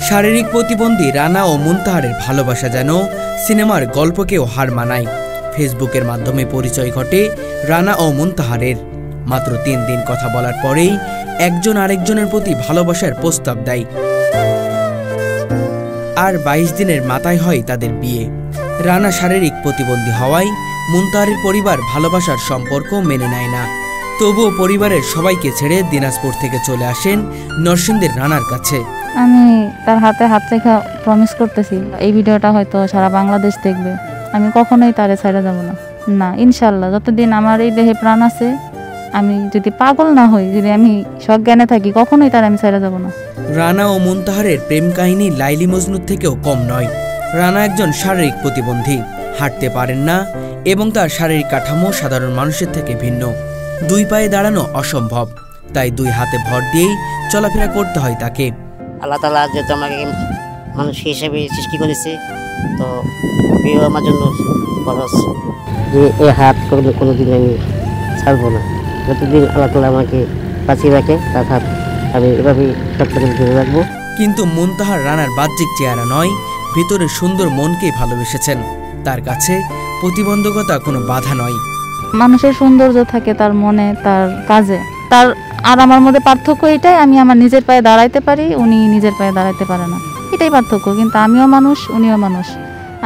শারীরিক প্রতিবন্ধী রানা ও মুনতাহারের ভালোবাসা যেন সিনেমার গল্পকেও হার মানায়। ফেসবুকের মাধ্যমে পরিচয় ঘটে রানা ও মুনতাহারের। মাত্র 3 দিন কথা বলার পরেই একজন আরেকজনের প্রতি ভালোবাসার প্রস্তাব দেয়। আর 22 দিনের মাথায় হয় তাদের বিয়ে। রানা শারীরিক প্রতিবন্ধী হওয়ায় মুনতাহারের পরিবার ভালোবাসার সম্পর্ক মেনে নেয় না। তবুও পরিবারের সবাইকে ছেড়ে দিনাজপুর থেকে চলে আসেন নরসিংদীর রানার কাছে। আমি তার হাতে হাত রেখে প্রমিস করতেছি, এই ভিডিওটা হয়তো সারা বাংলাদেশ দেখবে। আমি কখনোই তারে ছেড়ে যাব না। না, ইনশাল্লাহ যতদিন আমার এই দেহে প্রাণ আছে, আমি যদি পাগল না হই, যদি আমি সজ্ঞানে থাকি, কখনোই তার আমি ছেড়ে যাব না। রানা ও মুনতাহারের প্রেম কাহিনী লাইলি মজনুর থেকেও কম নয়। রানা একজন শারীরিক প্রতিবন্ধী, হাঁটতে পারেন না এবং তার শারীরিক কাঠামো সাধারণ মানুষের থেকে ভিন্ন। 2 পায়ে দাঁড়ানো অসম্ভব, তাই 2 হাতে ভর দিয়েই চলাফেরা করতে হয় তাকে। আল্লাহ তাআলা যেহেতু আমাকে মানুষ হিসেবে সৃষ্টি করেছে, তো বিয়ে আমার জন্য খরচ যে এই হাত কোনোদিন আমি ছাড়বো না। যতদিন আল্লাহ তাআলা আমাকে বাঁচিয়ে রাখে, তার হাত আমি এভাবেই সবসময় ধরে রাখবো। কিন্তু মুনতাহার রানার বাহ্যিক চেহারা নয়, ভিতরে সুন্দর মনকেই ভালোবেসেছেন। তার কাছে প্রতিবন্ধকতা কোনো বাধা নয়। মানুষের সৌন্দর্য থাকে তার মনে, তার কাজে। তার আর আমার মধ্যে পার্থক্য এটাই, আমি আমার নিজের পায়ে দাঁড়াইতে পারি, উনি নিজের পায়ে দাঁড়াইতে পারে না, এটাই পার্থক্য। কিন্তু আমিও মানুষ, উনিও মানুষ।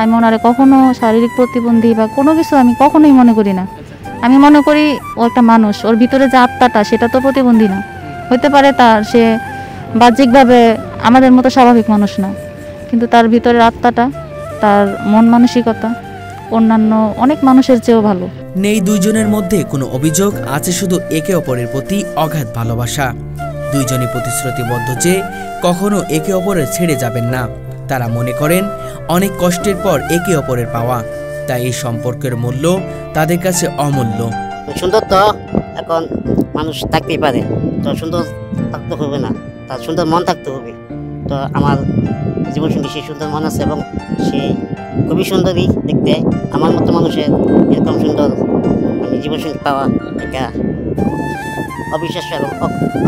আমি ওনারে কখনো শারীরিক প্রতিবন্ধী বা কোনো কিছু আমি কখনোই মনে করি না। আমি মনে করি ও একটা মানুষ, ওর ভিতরে যে আত্মাটা সেটা তো প্রতিবন্ধী না। হইতে পারে তার সে বাহ্যিকভাবে আমাদের মতো স্বাভাবিক মানুষ না, কিন্তু তার ভিতরের আত্মাটা, তার মন মানসিকতা অন্যান্য অনেক মানুষের চেয়েও ভালো। নেই দুইজনের মধ্যে কোনো অভিযোগ, আছে শুধু একে অপরের প্রতি অগাধ ভালোবাসা। দুইজনই প্রতিশ্রুতিবদ্ধ যে কখনো একে অপরের ছেড়ে যাবেন না। তারা মনে করেন অনেক কষ্টের পর একে অপরের পাওয়া, তাই এই সম্পর্কের মূল্য তাদের কাছে অমূল্য। সুন্দর তো এখন মানুষ থাকতেই পারে, তো সুন্দর থাকতে হবে না, তার সুন্দর মন থাকতে হবে। তো আমার জীবনসঙ্গী সেই সুন্দর মন আছে এবং সে খুবই সুন্দরী দেখতে। আমার মতো মানুষের এরকম সুন্দর জীবনসঙ্গী পাওয়া এটা অবিশ্বাস্য এবং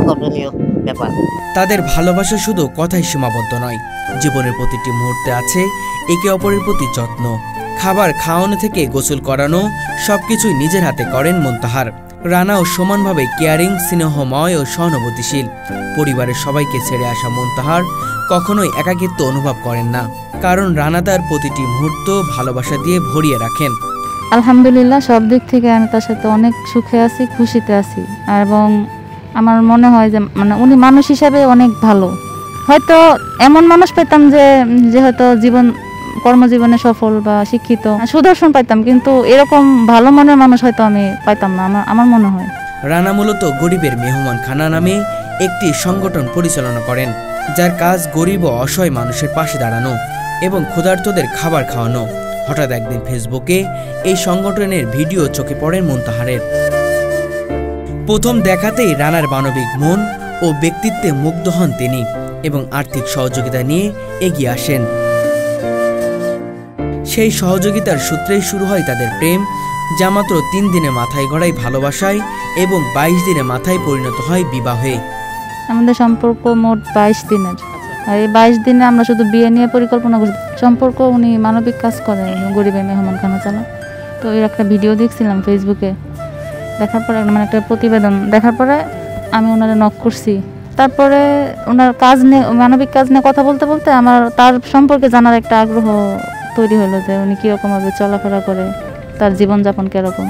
অকল্পনীয় ব্যাপার। তাদের ভালোবাসা শুধু কথাই সীমাবদ্ধ নয়, জীবনের প্রতিটি মুহূর্তে আছে একে অপরের প্রতি যত্ন। খাবার খাওয়ানো থেকে গোসল করানো সবকিছুই নিজের হাতে করেন মুনতাহার। রানাও সমানভাবে কেয়ারিং, স্নেহময় ও সহানুভূতিশীল। পরিবারের সবাইকে ছেড়ে আসা মুনতাহার কখনোই একাকিত্ব অনুভব করেন না, কারণ রানা তার প্রতিটি মুহূর্ত ভালোবাসা দিয়ে ভরিয়ে রাখেন। আলহামদুলিল্লাহ, সব দিক থেকে আমি তার সাথে অনেক সুখে আছি, খুশিতে আছি। এবং আমার মনে হয় যে উনি মানুষ হিসাবে অনেক ভালো। হয়তো এমন মানুষ পেতাম যে হয়তো কর্মজীবনে সফল বা শিক্ষিত, সুদর্শন পাইতাম, কিন্তু এরকম ভালো মনের মানুষ হয়তো আমি পাইতাম না, আমার মনে হয়। রানা মূলত গরিবের মেহমানখানা নামে একটি সংগঠন পরিচালনা করেন, যার কাজ গরিব ও অসহায় মানুষের পাশে দাঁড়ানো এবং ক্ষুধার্তদের খাবার খাওয়ানো। হঠাৎ একদিন ফেসবুকে এই সংগঠনের ভিডিও চোখে পড়েন মুনতাহারের। প্রথম দেখাতেই রানার মানবিক মন ও ব্যক্তিত্বে মুগ্ধ হন তিনি এবং আর্থিক সহযোগিতা নিয়ে এগিয়ে আসেন। সেই সহযোগিতার সূত্রেই শুরু হয় তাদের প্রেম, যা মাত্র 3 দিনে মাথায় গড়ায় ভালোবাসায় এবং 22 দিনে মাথায় পরিণত হয় বিবাহে। আমাদের সম্পর্ক মোট 22 দিনের। আর এই 22 দিনে আমরা শুধু বিয়ে নিয়ে পরিকল্পনা করছি। সম্পর্ক, উনি মানবিক কাজ করে, গরিবের মেহমানখানা চালায়। তো এর একটা ভিডিও দেখছিলাম ফেসবুকে, দেখার পরে একটা প্রতিবেদন দেখার পরে আমি ওনারে নক করছি। তারপরে ওনার কাজ নিয়ে, মানবিক কাজ নিয়ে কথা বলতে বলতে আমার তার সম্পর্কে জানার একটা আগ্রহ তৈরি হলো, যে উনি কীরকমভাবে চলাফেরা করে, তার জীবনযাপন কীরকম,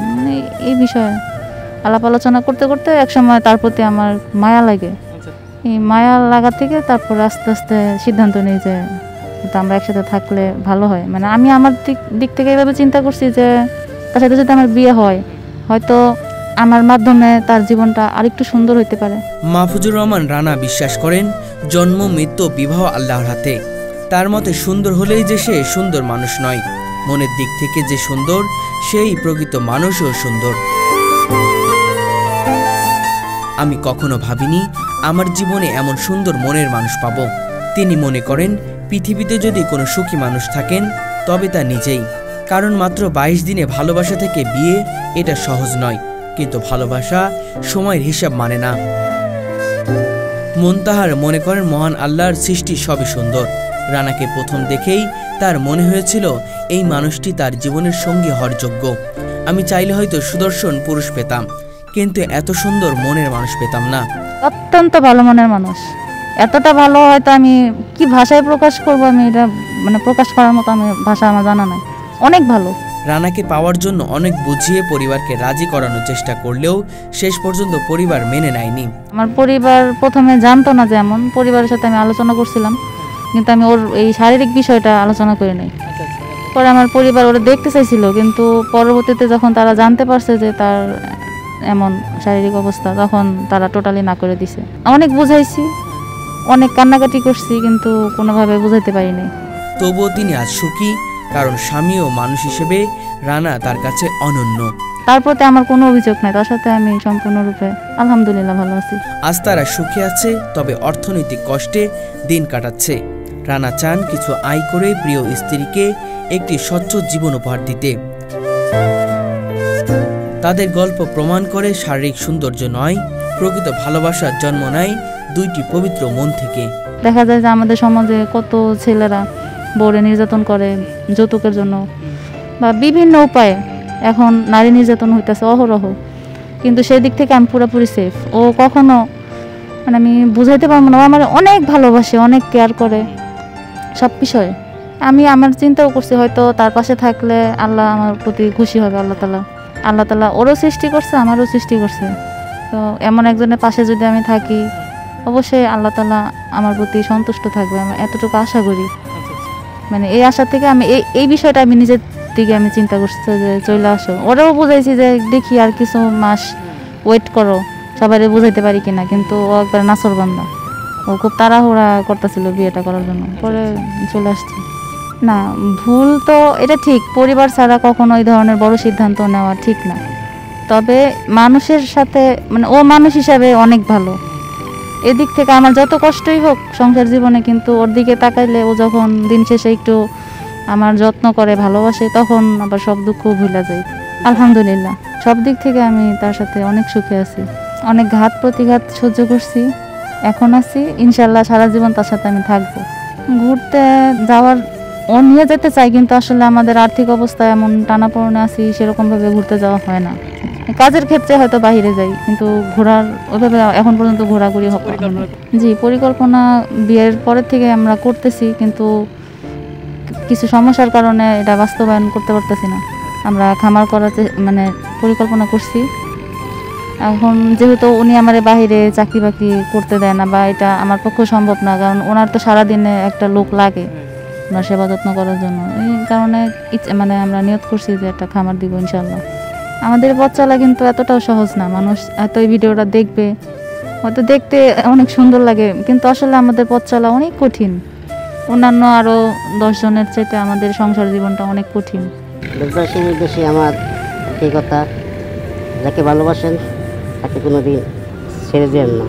এই বিষয়ে আলাপ আলোচনা করতে করতে একসময় তার প্রতি আমার মায়া লাগে। এই মায়া লাগা থেকে তারপর আস্তে আস্তে সিদ্ধান্ত নিই যে আমরা একসাথে থাকলে ভালো হয়। আমি আমার দিক থেকে এইভাবে চিন্তা করছি যে তার সাথে যদি আমার বিয়ে হয়, হয়তো আমার মাধ্যমে তার জীবনটা আরেকটু সুন্দর হইতে পারে। মাহফুজুর রহমান রানা বিশ্বাস করেন জন্ম, মৃত্যু, বিবাহ আল্লাহর হাতে। তার মতে সুন্দর হলেই যে সে সুন্দর মানুষ নয়, মনের দিক থেকে যে সুন্দর সেই প্রকৃত মানুষও সুন্দর। আমি কখনো ভাবিনি আমার জীবনে এমন সুন্দর মনের মানুষ পাব। তিনি মনে করেন পৃথিবীতে যদি কোনো সুখী মানুষ থাকেন তবে তা নিজেই, কারণ মাত্র 22 দিনে ভালোবাসা থেকে বিয়ে এটা সহজ নয়, কিন্তু ভালোবাসা সময়ের হিসাব মানে না। মুনতাহার মনে করেন মহান আল্লাহর সৃষ্টি সবই সুন্দর। রানাকে প্রথম দেখেই তার মনে হয়েছিল এই মানুষটি তার জীবনের সঙ্গী হওয়ার যোগ্য। আমি চাইলে হয়তো সুদর্শন পুরুষ পেতাম, কিন্তু এত সুন্দর মনের মানুষ পেতাম না। অত্যন্ত ভালো মনের মানুষ, এতটা ভালো হয়তো আমি কি ভাষায় প্রকাশ করব, আমি এটা মানে প্রকাশ করার মতো আমি ভাষা আমার জানা নাই। অনেক ভালো। রানাকে পাওয়ার জন্য অনেক বুঝিয়ে পরিবারকে রাজি করানোর চেষ্টা করলেও শেষ পর্যন্ত পরিবার মেনে নেয়নি। আমার পরিবার প্রথমে জানতো না, যেমন পরিবারের সাথে আমি আলোচনা করছিলাম, কিন্তু আমি ওর এই শারীরিক বিষয়টা আলোচনা করি নাই। পরে আমার পরিবার ওরা দেখতে চাইছিল, কিন্তু পরবর্তীতে যখন তারা জানতে পারছে যে তার এমন শারীরিক অবস্থা, তখন তারা টোটালি না করে দিছে। অনেক বুঝাইছি, অনেক কান্নাকাটি করছি, কিন্তু কোনোভাবে বুঝাইতে পারিনি। তবুও তিনি আজ সুখী, কারণ স্বামী ও মানুষ হিসেবে রানা তার কাছে অনন্য। তার প্রতি আমার কোনো অভিযোগ নাই, তার সাথে আমি সম্পূর্ণরূপে আলহামদুলিল্লাহ ভালো আছি। আজ তারা সুখী আছে, তবে অর্থনৈতিক কষ্টে দিন কাটাচ্ছে। রানা চান কিছু আয় করে প্রিয় স্ত্রীকে একটি স্বচ্ছ জীবন উপহার দিতে। তাদের গল্প প্রমাণ করে শারীরিক সৌন্দর্য নয়, প্রকৃত ভালোবাসার জন্ম নেয় দুইটি পবিত্র মন থেকে। দেখা যায় যে আমাদের সমাজে কত ছেলেরা বউরে নির্যাতন করে যৌতুকের জন্য, বা বিভিন্ন উপায়ে এখন নারী নির্যাতন হইতেছে অহরহ, কিন্তু সেই দিক থেকে আমি পুরোপুরি সেফ। ও কখনো মানে আমি বুঝাইতে পারবো না, ও আমার অনেক ভালোবাসে, অনেক কেয়ার করে সব বিষয়ে। আমি আমার চিন্তাও করছি হয়তো তার পাশে থাকলে আল্লাহ আমার প্রতি খুশি হবে। আল্লাহ তাআলা ওরও সৃষ্টি করছে, আমারও সৃষ্টি করছে, তো এমন একজনের পাশে যদি আমি থাকি, অবশ্যই আল্লাহ তাআলা আমার প্রতি সন্তুষ্ট থাকবে, আমি এতটুকু আশা করি। মানে এই আশা থেকে আমি এই বিষয়টা আমি নিজের দিকে আমি চিন্তা করছি যে চলে আসো। ওরাও বুঝাইছি যে দেখি আর কিছু মাস ওয়েট করো, সবাই বুঝাইতে পারি কিনা, কিন্তু ও একবার নাসর বান্দা, ও খুব তাড়াহুড়া করতেছিল বিয়েটা করার জন্য, পরে চলে আসছে। না, ভুল তো এটা ঠিক, পরিবার ছাড়া কখনো এই ধরনের বড় সিদ্ধান্ত নেওয়া ঠিক না। তবে মানুষের সাথে মানে ও মানুষ হিসাবে অনেক ভালো। এদিক থেকে আমার যত কষ্টই হোক সংসার জীবনে, কিন্তু ওর দিকে তাকাইলে ও যখন দিন শেষে একটু আমার যত্ন করে, ভালোবাসে, তখন আবার সব দুঃখ ভুলে যায়। আলহামদুলিল্লাহ সব দিক থেকে আমি তার সাথে অনেক সুখে আছি। অনেক ঘাত প্রতিঘাত সহ্য করছি, এখন আছি, ইনশাল্লাহ সারা জীবন তার সাথে আমি থাকবো। ঘুরতে যাওয়ার ও নিয়ে যেতে চাই, কিন্তু আসলে আমাদের আর্থিক অবস্থা এমন টানাপোড়েনে আছি, সেরকমভাবে ঘুরতে যাওয়া হয় না। কাজের ক্ষেত্রে হয়তো বাইরে যাই, কিন্তু ঘোরার ওইভাবে এখন পর্যন্ত ঘোরাঘুরি হয় না। জি, পরিকল্পনা বিয়ের পরের থেকে আমরা করতেছি, কিন্তু কিছু সমস্যার কারণে এটা বাস্তবায়ন করতে পারতেছি না। আমরা খামার করার মানে পরিকল্পনা করছি। এখন যেহেতু উনি আমার বাইরে চাকরি বাকরি করতে দেয় না, বা এটা আমার পক্ষে সম্ভব না, কারণ ওনার তো সারাদিনে একটা লোক লাগে ওনার সেবা যত্ন করার জন্য। এই কারণে মানে আমরা নিয়ত করছি যে একটা খামার দিব ইনশাল্লাহ। আমাদের পথ চলা কিন্তু এতটাও সহজ না। মানুষ এত এই ভিডিওটা দেখবে, হয়তো দেখতে অনেক সুন্দর লাগে, কিন্তু আসলে আমাদের পথ চলা অনেক কঠিন। অন্যান্য আরও 10 জনের চাইতে আমাদের সংসার জীবনটা অনেক কঠিন। দেশবাসীর উদ্দেশ্যে আমার এই কথা, যাকে ভালোবাসেন তাকে কোনোদিন ছেড়ে দেন না।